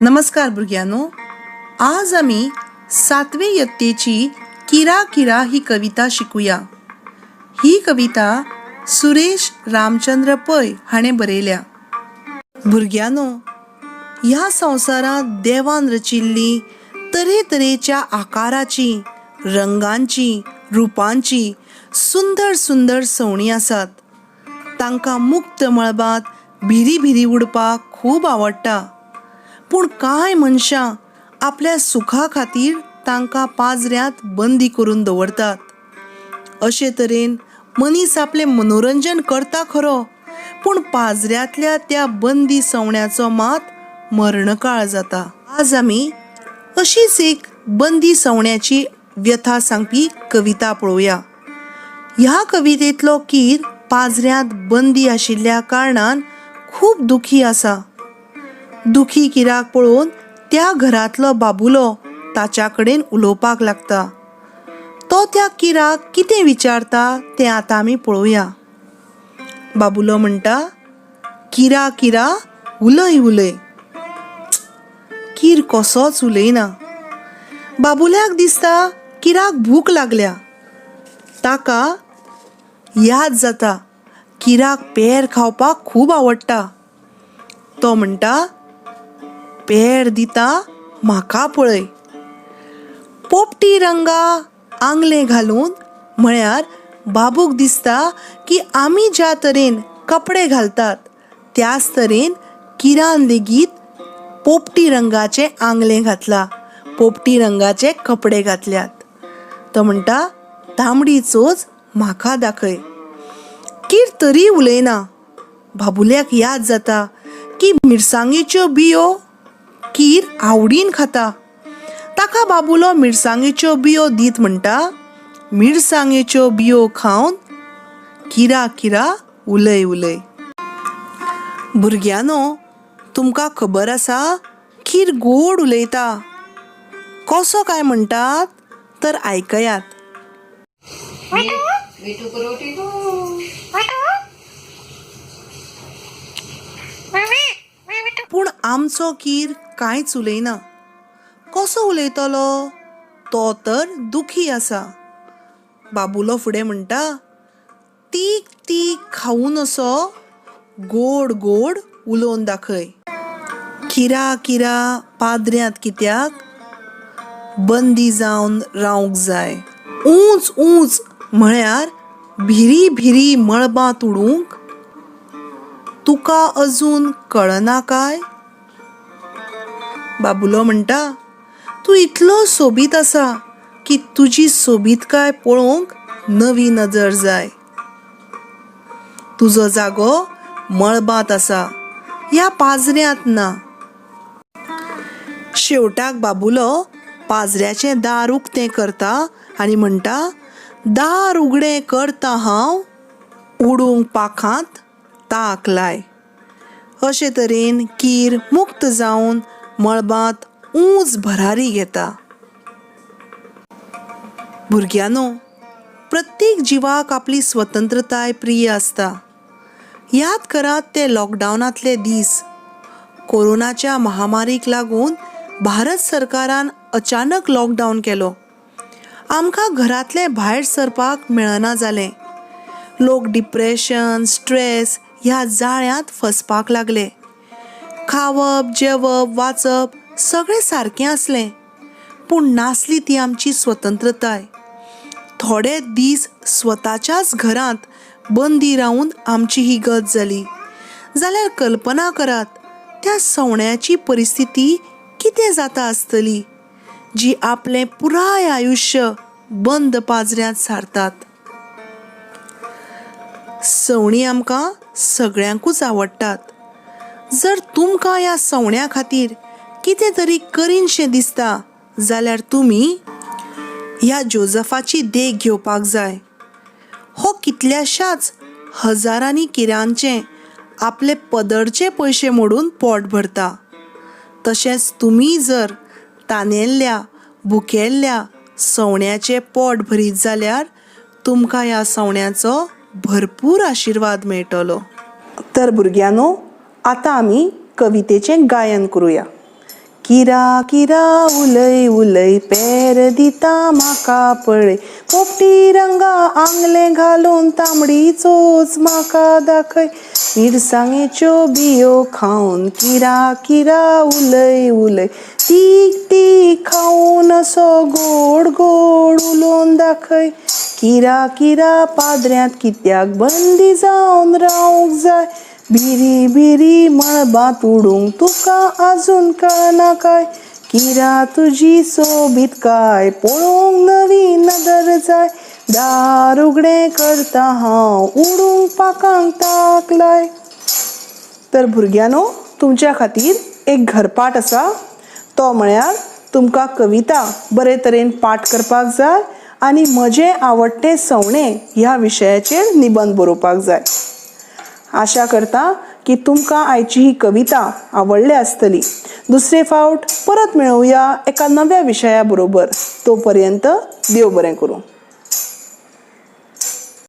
नमस्कार भुरग्यानो, आज आम्ही 7वी इयत्तेची किरा किरा ही कविता शिकूया. ही कविता सुरेश रामचंद्र पै हाणें बरयल्या. भुरग्यानो, ह्या संवसारात देवान रचिल्ली तरेतरेच्या आकाराची, रंगांची, रूपांची सुंदर सुंदर सवणी आसात. तांकां मुक्त मळबांत भिरी भिरी उडपाक खूब आवडटा. पूण कांय मनशां आपल्या सुखा खातीर तांकां पाजऱ्यांत बंदी करून दवरतात. अशे तरेन मनीस आपलें मनोरंजन करता खरो, पूण पाजऱ्यांतल्या त्या बंदी सवण्याचो मात मरणकाळ जाता. आज आमी अशीच एक बंदी सवण्याची व्यथा सांगपी कविता पळोवया. ह्या कवितेंतलो कीर पाजऱ्यांत बंदी आशिल्ल्या कारणान खूब दुखी आसा. दुखी किराक पळोवन त्या घरांतलो बाबुलो ताच्या कडेन उलोवपाक लागता. तो त्या किराक कितें विचारता तें आतां आमी पळोवया. बाबुलो म्हणटा, किरा किरा उलय उलय. कीर कसोच उलयना. बाबुल्याक दिसता किराक भूक लागल्या. ताका याद जाता किराक पेर खावपाक खूब आवडटा. तो म्हणटा, पेर दिता म्हाका पळय. पोपटी रंगा आंगलें घालून म्हळ्यार बाबूक दिसता की आमी ज्या तरेन कपडे घालतात त्याच तरेन किरान लेगीत पोपटी रंगाचे आंगलें घातला, पोपटी रंगाचे कपडे घातल्यात. तो म्हणटा, तांबडी चोच म्हाका दाखय. कीर तरी उलयना. बाबुल्याक याद जाता की मिरसांगेच्यो बियो कीर आवडीन खाता. ताका बाबुलो मिरसांगेच्यो बियो दीत म्हणटा. मिरसांगेच्यो बियो खावन किरा किरा उलय उलय. भुरग्यानो, तुमकां खबर आसा कीर गोड उलयता. कसो काय म्हणटात तर आयकयात. पूण आमचो कीर कांयच उलयना. कसो उलयतलो? तो तर दुखी आसा. बाबुलो फुडें म्हणटा, तीक तीक खावून असो गोड गोड उलोवन दाखय. किरा किरा पाद्र्यांत कित्याक बंदी जावन रावंक जाय. ऊंच ऊंच म्हळ्यार भिरी भिरी मळबांत उडूंक. तुका अजून कळना काय? बाबुलो म्हणटा, तूं इतलो सोबीत आसा की तुजी सोबीतकाय पळोवंक नवी नजर जाय. तुजो जागो मळबांत आसा, ह्या पाजऱ्यांत ना. शेवटाक बाबुलो पाजऱ्याचें दार उक्तें करता आनी म्हणटा, दार उगडें करता हांव, उडूंक पाखांत ताक लाय. अशे तरेन कीर मुक्त जावन मळबांत ऊंच भरारी घेता. भुरग्यानो, प्रत्येक जिवाक आपली स्वतंत्रताय प्रिय आसता. याद करात ते लॉकडावनांतले दीस. कोरोनाच्या महामारीक लागून भारत सरकारान अचानक लॉकडावन केलो. आमकां घरांतले भायर सरपाक मेळना जालें. लोक डिप्रेशन, स्ट्रेस ह्या जाळ्यांत फसपाक लागले. खावप, जेवप, वाचप सगळें सारकें आसलें, पूण नासली ती आमची स्वतंत्रताय. थोडे दीस स्वताच्याच घरांत बंदी रावून आमची ही गत जाली जाल्यार कल्पना करात त्या सवण्याची परिस्थिती कितें जाता आसतली जी आपलें पुराय आयुश्य बंद पाजऱ्यांत सारतात. सवणी आमकां सगळ्यांकूच आवडटात. जर तुमकां ह्या सवण्या खातीर कितें तरी करीनशें दिसता जाल्यार तुमी ह्या जोझफाची देख घेवपाक जाय. हो कितल्याशाच हजारांनी किरांचे आपले पदरचे पयशे मोडून पोट भरता. तशेंच तुमी जर तानेल्ल्या भुकेल्ल्या सवण्याचें पोट भरीत जाल्यार तुमकां ह्या सवण्याचो भरपूर आशिर्वाद मेळटलो. तर भुरग्यानो, आतां आमी कवितेचें गायन करुया. किरा किरा उलय उलय पेर दिता म्हाका पळय पोपटी रंगा आंगले घालून तांबडी चोच म्हाका दाखय मिरसांगेच्यो बियो खावन किरा किरा उलय उलय तीक तीक खाऊन असो गोड गोड उलोवन दाखय किरा किरा पाद्र्यांत कित्याक बंदी जावन रावूंक जाय भिरी भिरी मळबांत उडूंक तुका आजून कळना काय किरा तुजी सोबीत काय पळोवंक नवी नदर जाय दार उगडें करता हांव उडूंक पाखांक ताक लाय. तर भुरग्यांनो, तुमच्या खातीर एक घरपाठ आसा. तो म्हळ्यार तुमकां कविता बरे तरेन पाठ करपाक जाय आनी म्हजें आवडटें सवणें ह्या विशयाचेर निबंध बरोवपाक जाय. आशा करता की तुमकां आयची ही कविता आवडली आसतली. दुसरे फावट परत मेळुया एका नव्या विशया बरोबर. तोपर्यंत देव बरें करूं.